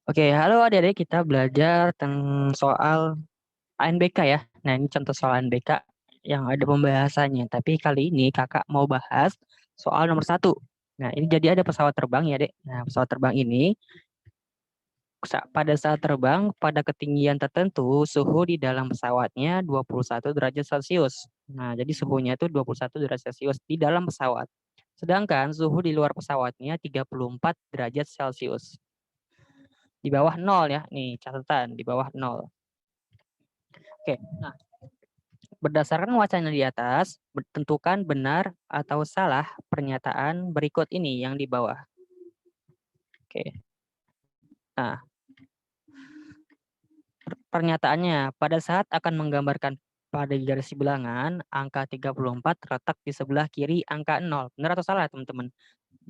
Oke, halo adik-adik, kita belajar tentang soal ANBK ya. Nah, ini contoh soal ANBK yang ada pembahasannya. Tapi kali ini kakak mau bahas soal nomor satu. Nah, ini jadi ada pesawat terbang ya, Dek. Nah, pesawat terbang ini pada saat terbang pada ketinggian tertentu, suhu di dalam pesawatnya 21 derajat Celcius. Nah, jadi suhunya itu 21 derajat Celcius di dalam pesawat. Sedangkan suhu di luar pesawatnya 34 derajat Celcius. Di bawah nol ya, nih catatan di bawah nol. Oke, nah berdasarkan wacana di atas, tentukan benar atau salah pernyataan berikut ini yang di bawah. Oke, nah pernyataannya pada saat akan menggambarkan pada garis bilangan, angka 34 terletak di sebelah kiri angka 0. Benar atau salah teman-teman?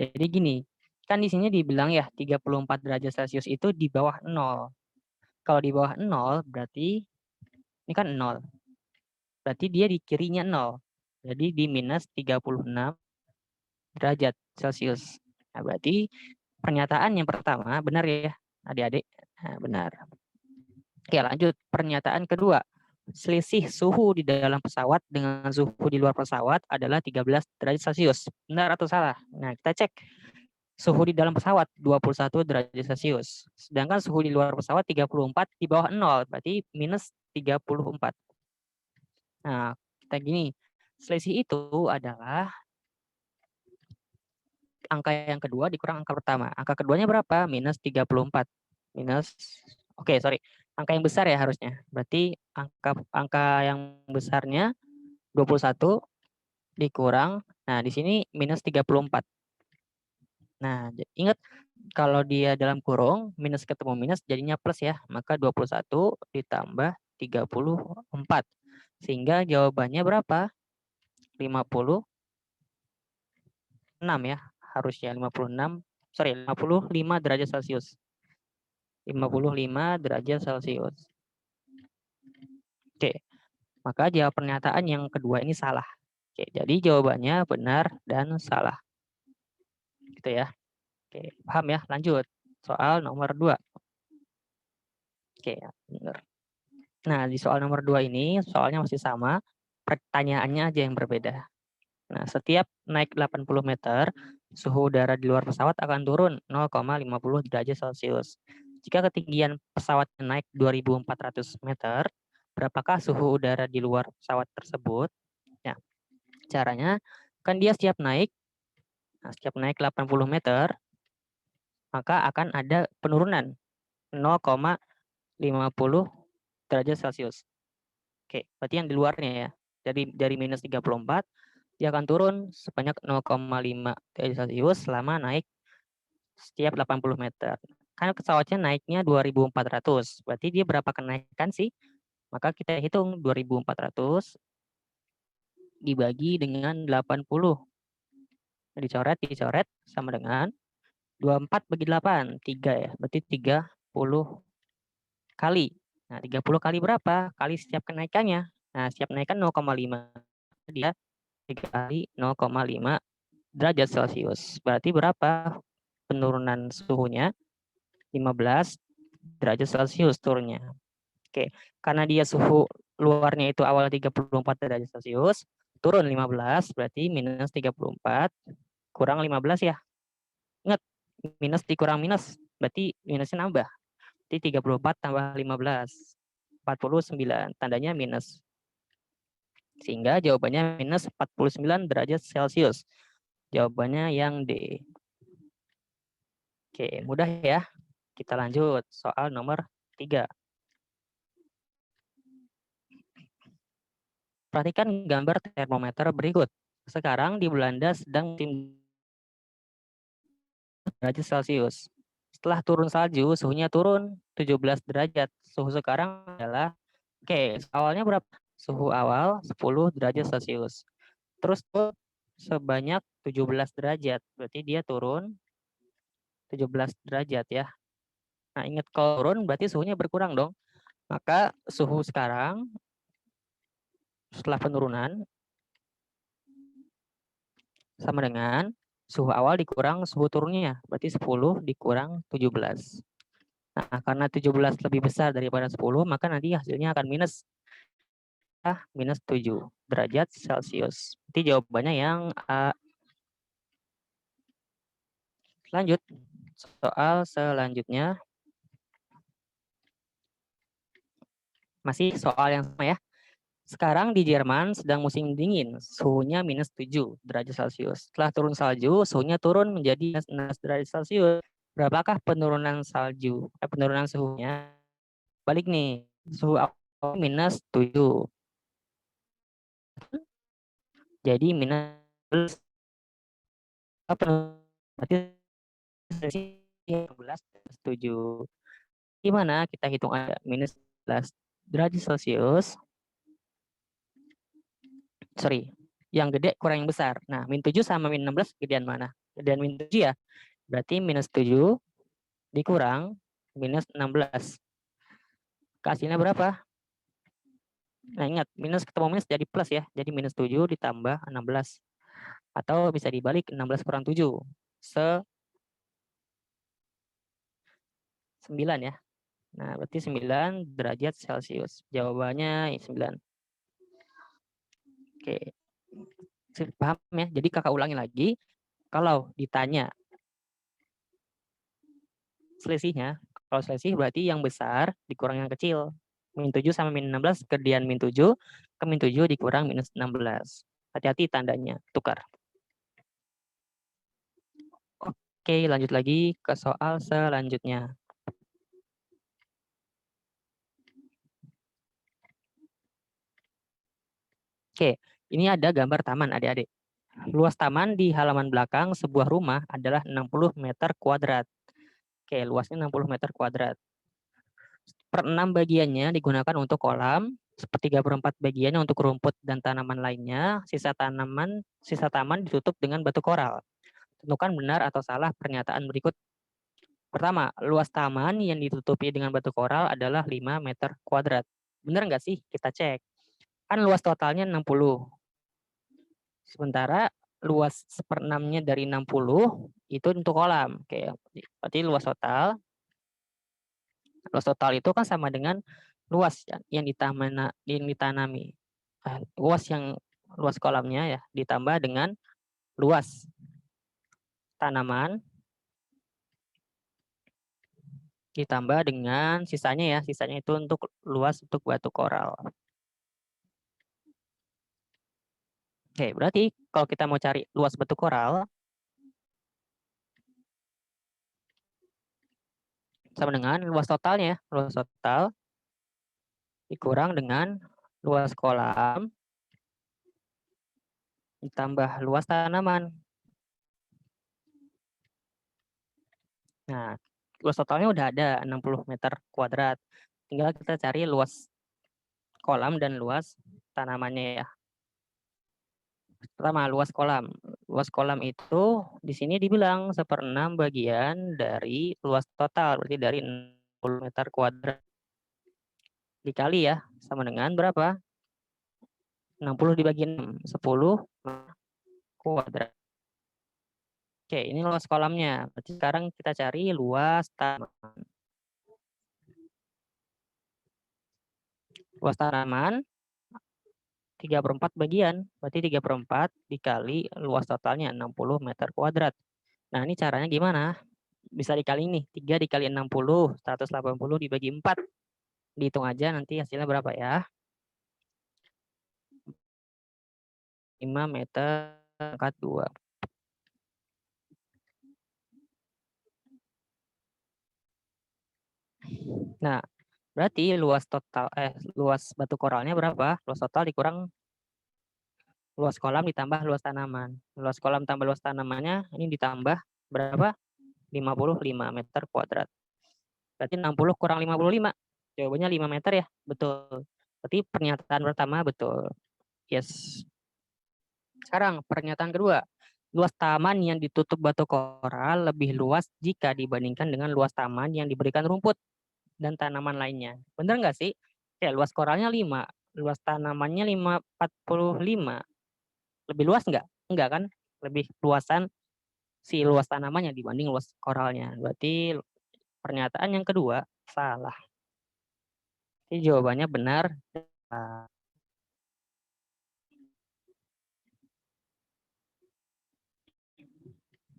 Jadi gini, kan di sini dibilang ya 34 derajat Celcius itu di bawah 0. Kalau di bawah 0 berarti ini kan 0. Berarti dia di kirinya 0. Jadi di minus 36 derajat Celcius. Nah, berarti pernyataan yang pertama benar ya, adik-adik? Nah, benar. Oke, lanjut. Pernyataan kedua. Selisih suhu di dalam pesawat dengan suhu di luar pesawat adalah 13 derajat Celcius. Benar atau salah? Nah, kita cek. Suhu di dalam pesawat 21 derajat Celcius. Sedangkan suhu di luar pesawat 34 di bawah 0. Berarti minus 34. Nah, kita gini. Selisih itu adalah angka yang kedua dikurang angka pertama. Angka keduanya berapa? Minus 34. Minus, oke, sorry. Angka yang besar ya harusnya. Berarti angka yang besarnya 21 dikurang. Nah, di sini minus 34. Nah, ingat kalau dia dalam kurung, minus ketemu minus jadinya plus ya. Maka 21 ditambah 34. Sehingga jawabannya berapa? 56 ya. Harusnya 56, sorry, 55 derajat Celcius. 55 derajat Celcius. Oke, maka jawab pernyataan yang kedua ini salah. Oke, jadi jawabannya benar dan salah. Gitu ya. Oke, paham ya? Lanjut. Soal nomor 2. Oke, benar. Nah, di soal nomor 2 ini soalnya masih sama, pertanyaannya aja yang berbeda. Nah, setiap naik 80 meter, suhu udara di luar pesawat akan turun 0,50 derajat Celcius. Jika ketinggian pesawat naik 2.400 meter, berapakah suhu udara di luar pesawat tersebut? Ya, caranya kan dia setiap naik, setiap naik 80 meter, maka akan ada penurunan 0,50 derajat Celcius. Oke, berarti yang di luarnya ya. Dari minus 34, dia akan turun sebanyak 0,5 derajat Celcius selama naik setiap 80 meter. Kan pesawatnya naiknya 2.400, berarti dia berapa kenaikan sih? Maka kita hitung 2.400 dibagi dengan 80. Dicoret sama dengan 24 bagi 8, 3 ya. Berarti 30 kali. Nah, 30 kali berapa? Kali setiap kenaikannya. Nah, setiap kenaikan 0,5. Dia 3 kali 0,5 derajat Celcius. Berarti berapa penurunan suhunya? 15 derajat Celcius turunnya. Oke, karena dia suhu luarnya itu awal 34 derajat Celcius, turun 15, berarti minus 34, kurang 15 ya. Ingat, minus dikurang minus, berarti minusnya nambah. Berarti 34 tambah 15, 49, tandanya minus. Sehingga jawabannya minus 49 derajat Celcius. Jawabannya yang D. Oke, mudah ya. Kita lanjut soal nomor 3. Perhatikan gambar termometer berikut. Sekarang di Belanda sedang musim derajat Celcius. Setelah turun salju, suhunya turun 17 derajat. Suhu sekarang adalah, oke, awalnya berapa? Suhu awal 10 derajat Celcius. Terus sebanyak 17 derajat. Berarti dia turun 17 derajat ya. Nah, ingat kalau turun berarti suhunya berkurang dong. Maka suhu sekarang setelah penurunan sama dengan suhu awal dikurang suhu turunnya. Berarti 10 dikurang 17. Nah, karena 17 lebih besar daripada 10, maka nanti hasilnya akan minus 7 derajat Celcius. Jadi jawabannya yang A. Lanjut, soal selanjutnya. Masih soal yang sama ya. Sekarang di Jerman sedang musim dingin, suhunya minus 7 derajat Celcius. Setelah turun salju, suhunya turun menjadi minus 16 derajat Celcius. Berapakah penurunan penurunan suhunya? Balik nih, suhu awal minus 7. Jadi minus berarti 16 minus 7. Gimana kita hitung aja minus 11 derajat Celcius. Sorry, yang gede kurang yang besar. Nah, min 7 sama min 16 gedean mana? Gedean min 7 ya. Berarti minus 7 dikurang minus 16. Hasilnya berapa? Nah, ingat, minus ketemu minus jadi plus ya. Jadi minus 7 ditambah 16. Atau bisa dibalik 16 kurang 7. 9 ya. Nah, berarti 9 derajat Celcius. Jawabannya 9. Oke. Paham ya? Jadi kakak ulangi lagi. Kalau ditanya selisihnya, kalau selisih berarti yang besar dikurang yang kecil. Min 7 sama min 16, gedean min 7, ke min 7 dikurang minus 16. Hati-hati tandanya, tukar. Oke, lanjut lagi ke soal selanjutnya. Oke, ini ada gambar taman adik-adik. Luas taman di halaman belakang sebuah rumah adalah 60 meter kuadrat. Oke, luasnya 60 meter kuadrat. Per 6 bagiannya digunakan untuk kolam, sepertiga per 4 bagiannya untuk rumput dan tanaman lainnya, sisa taman ditutup dengan batu koral. Tentukan benar atau salah pernyataan berikut. Pertama, luas taman yang ditutupi dengan batu koral adalah 5 meter kuadrat. Benar nggak sih? Kita cek. Kan luas totalnya 60. Sementara luas seperenamnya dari 60 itu untuk kolam. Oke, berarti luas total itu kan sama dengan luas yang ditanami. Luas kolamnya ya ditambah dengan luas tanaman ditambah dengan sisanya ya. Sisanya itu untuk luas untuk batu koral. Oke, berarti kalau kita mau cari luas batu koral sama dengan luas totalnya, luas total dikurang dengan luas kolam ditambah luas tanaman. Nah, luas totalnya udah ada 60 meter kuadrat. Tinggal kita cari luas kolam dan luas tanamannya ya. Pertama, luas kolam. Luas kolam itu di sini dibilang 1/6 bagian dari luas total, berarti dari 60 meter kuadrat. Dikali ya, sama dengan berapa? 60 dibagi 6, 10 kuadrat. Oke, ini luas kolamnya. Berarti sekarang kita cari luas tanaman. Luas tanaman 3/4 bagian, berarti 3/4 dikali luas totalnya 60 meter kuadrat. Nah, ini caranya gimana? Bisa dikali nih, 3 dikali 60, 180 dibagi 4. Dihitung aja nanti hasilnya berapa ya. 5 meter pangkat 2. Nah, berarti luas batu koralnya berapa? Luas total dikurang luas kolam ditambah luas tanaman. Luas kolam tambah luas tanamannya ini ditambah berapa? 55 meter kuadrat. Berarti 60 kurang 55. Jawabannya 5 meter ya? Betul. Berarti pernyataan pertama betul. Yes. Sekarang pernyataan kedua. Luas taman yang ditutup batu koral lebih luas jika dibandingkan dengan luas taman yang diberikan rumput dan tanaman lainnya. Benar nggak sih? Ya, luas koralnya 5, luas tanamannya 45. Lebih luas nggak? Enggak kan? Lebih luasan si luas tanamannya dibanding luas koralnya. Berarti pernyataan yang kedua salah. Jadi jawabannya benar.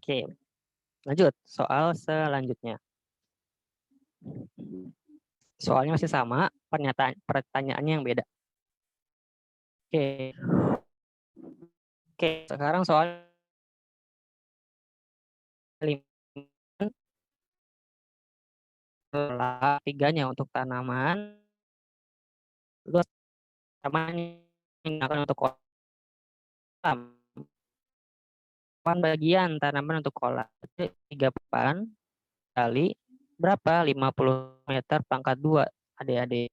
Oke, lanjut soal selanjutnya. Soalnya masih sama, pertanyaannya yang beda. Oke. Oke, sekarang soal 5 tiganya untuk tanaman, terus tanaman yang digunakan untuk kolam. 8 bagian tanaman untuk kolam. 3 kali berapa? 50 meter pangkat 2, adik-adik.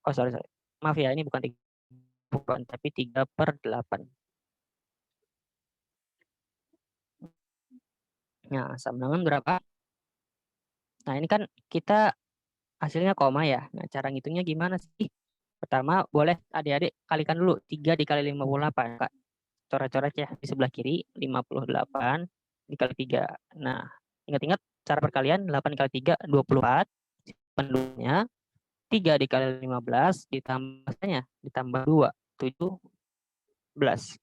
Oh, sorry. Maaf ya, ini bukan 3, tapi 3/8. Nah, sama dengan berapa? Nah, ini kan kita hasilnya koma ya. Nah, cara ngitungnya gimana sih? Pertama, boleh adik-adik kalikan dulu 3 dikali 58, Kak. Coret-coret ya di sebelah kiri, 58 dikali 3. Nah, ingat-ingat cara perkalian 8 kali 3, 24. Penduduknya 3 dikali 15 ditambah 2, 17.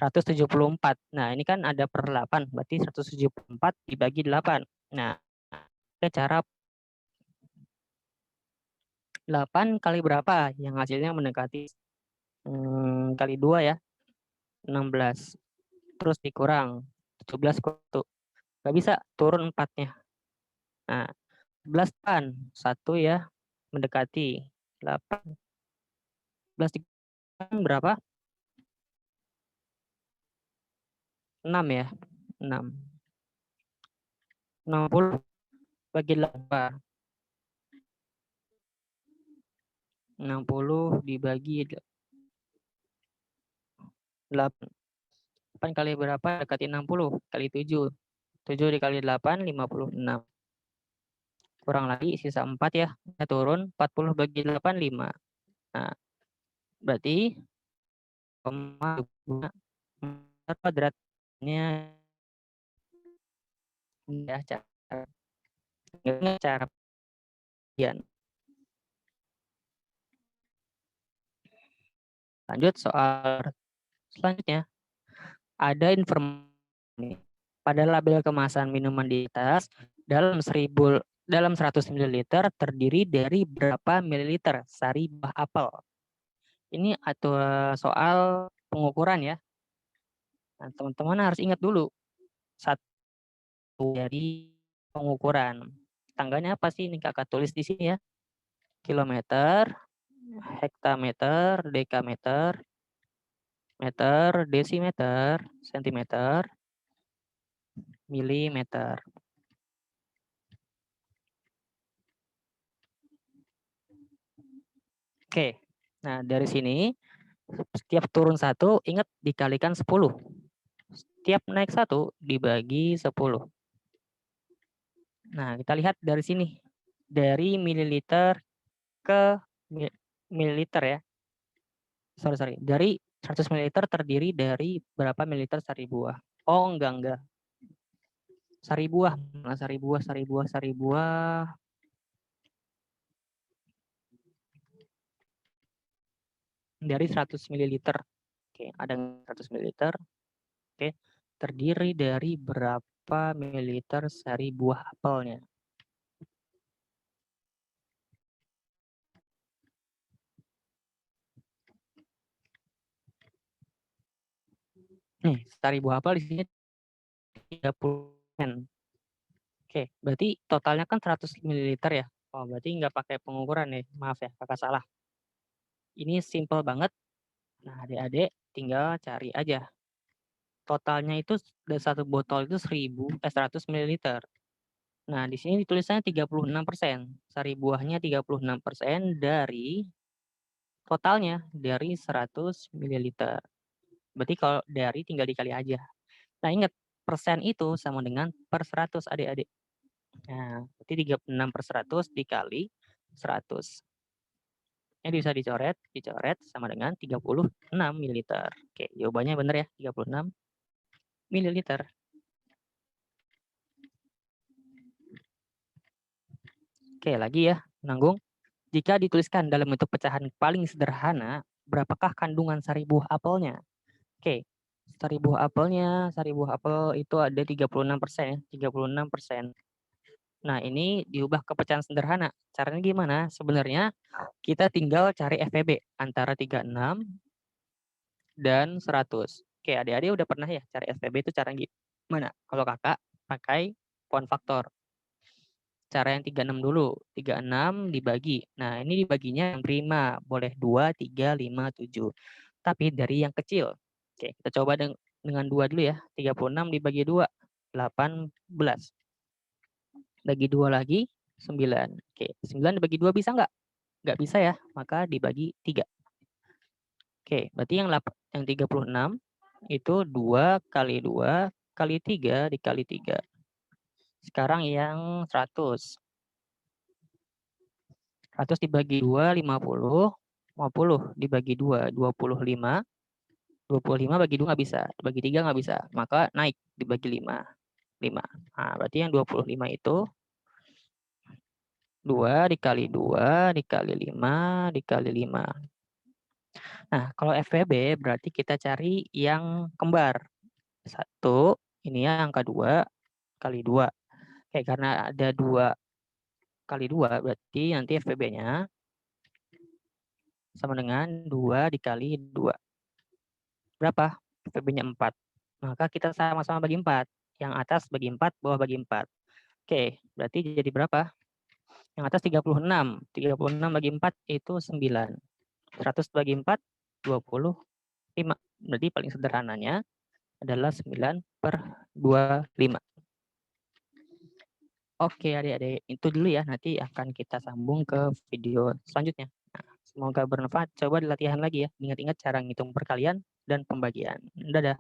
174. Nah, ini kan ada per 8, berarti 174 dibagi 8. Nah, cara 8 kali berapa yang hasilnya mendekati kali 2 ya, 16. Terus dikurang 17 nggak bisa, turun 4-nya. Nah, 11 kan 1 ya, mendekati 8. 11 dikurang berapa? 6 ya, 6. 60 bagi 8. 60 dibagi 8. 8 kali berapa? Dekati 60 kali 7. 7 dikali 8, 56. Kurang lagi sisa 4 ya. Turun 40 bagi 8, 5. Nah, berarti meter kuadratnya ya cara lanjut soal selanjutnya. Ada informasi pada label kemasan minuman di atas dalam 100 ml terdiri dari berapa mililiter sari buah apel. Ini atau soal pengukuran ya. Nah, teman-teman harus ingat dulu satu dari pengukuran. Tangganya apa sih? Ini kakak tulis di sini ya. Kilometer, hektameter, dekameter, meter, desimeter, sentimeter, milimeter. Oke, nah dari sini setiap turun 1 ingat dikalikan 10. Setiap naik 1 dibagi 10. Nah, kita lihat dari sini. Dari mililiter ke mililiter ya. Sorry. Dari 100 mililiter terdiri dari berapa mililiter sari buah? Oh, enggak. Sari buah. Dari 100 mililiter. Oke, ada 100 mililiter. Oke, terdiri dari berapa mililiter sari buah apelnya? Nih, sari buah apel di sini 30 ml. Oke, berarti totalnya kan 100 mililiter ya. Oh, berarti nggak pakai pengukuran nih. Maaf ya, kakak salah. Ini simple banget. Nah, adik-adik tinggal cari aja. Totalnya itu satu botol itu 100 mililiter. Nah, di sini tulisannya 36%. Sari buahnya 36% dari totalnya dari 100 mililiter. Berarti kalau dari tinggal dikali aja. Nah, ingat persen itu sama dengan per 100 adik-adik. Nah, berarti 36/100 dikali 100. Ini bisa dicoret sama dengan 36 mililiter. Oke, jawabannya benar ya, 36 mililiter. Oke, lagi ya, Nanggung. Jika dituliskan dalam bentuk pecahan paling sederhana, berapakah kandungan sari buah apelnya? Oke, sari buah apel itu ada 36% ya, 36%. Nah, ini diubah ke pecahan sederhana. Caranya gimana? Sebenarnya kita tinggal cari FPB antara 36 dan 100. Oke, adik-adik udah pernah ya cari FPB itu cara gimana? Kalau kakak pakai poin faktor. Cara yang 36 dulu. 36 dibagi. Nah, ini dibaginya yang prima. Boleh 2, 3, 5, 7. Tapi dari yang kecil. Oke, kita coba dengan 2 dulu ya. 36 dibagi 2. 18. Bagi 2 lagi. 9. Oke, 9 dibagi 2 bisa nggak? Nggak bisa ya. Maka dibagi 3. Oke, berarti yang 36 itu 2 kali 2 kali 3 dikali 3. Sekarang yang 100. 100 dibagi 2, 50. 50 dibagi 2, 25. 25 bagi 2 nggak bisa. Dibagi 3 nggak bisa. Maka naik dibagi 5. 5. Nah, berarti yang 25 itu 2 dikali 2 dikali 5 dikali 5. Nah, kalau FPB berarti kita cari yang kembar. 1, ini ya angka 2 kali 2. Oke, karena ada 2 kali 2, berarti nanti FPB-nya sama dengan 2 dikali 2. Berapa? FPB-nya 4. Maka kita sama-sama bagi 4. Yang atas bagi 4, bawah bagi 4. Oke, berarti jadi berapa? Yang atas 36. 36 bagi 4 itu 9. 100 bagi 4, 25. Berarti paling sederhananya adalah 9/25. Oke adik-adik, itu dulu ya. Nanti akan kita sambung ke video selanjutnya. Nah, semoga bermanfaat. Coba latihan lagi ya. Ingat-ingat cara ngitung perkalian dan pembagian. Dadah.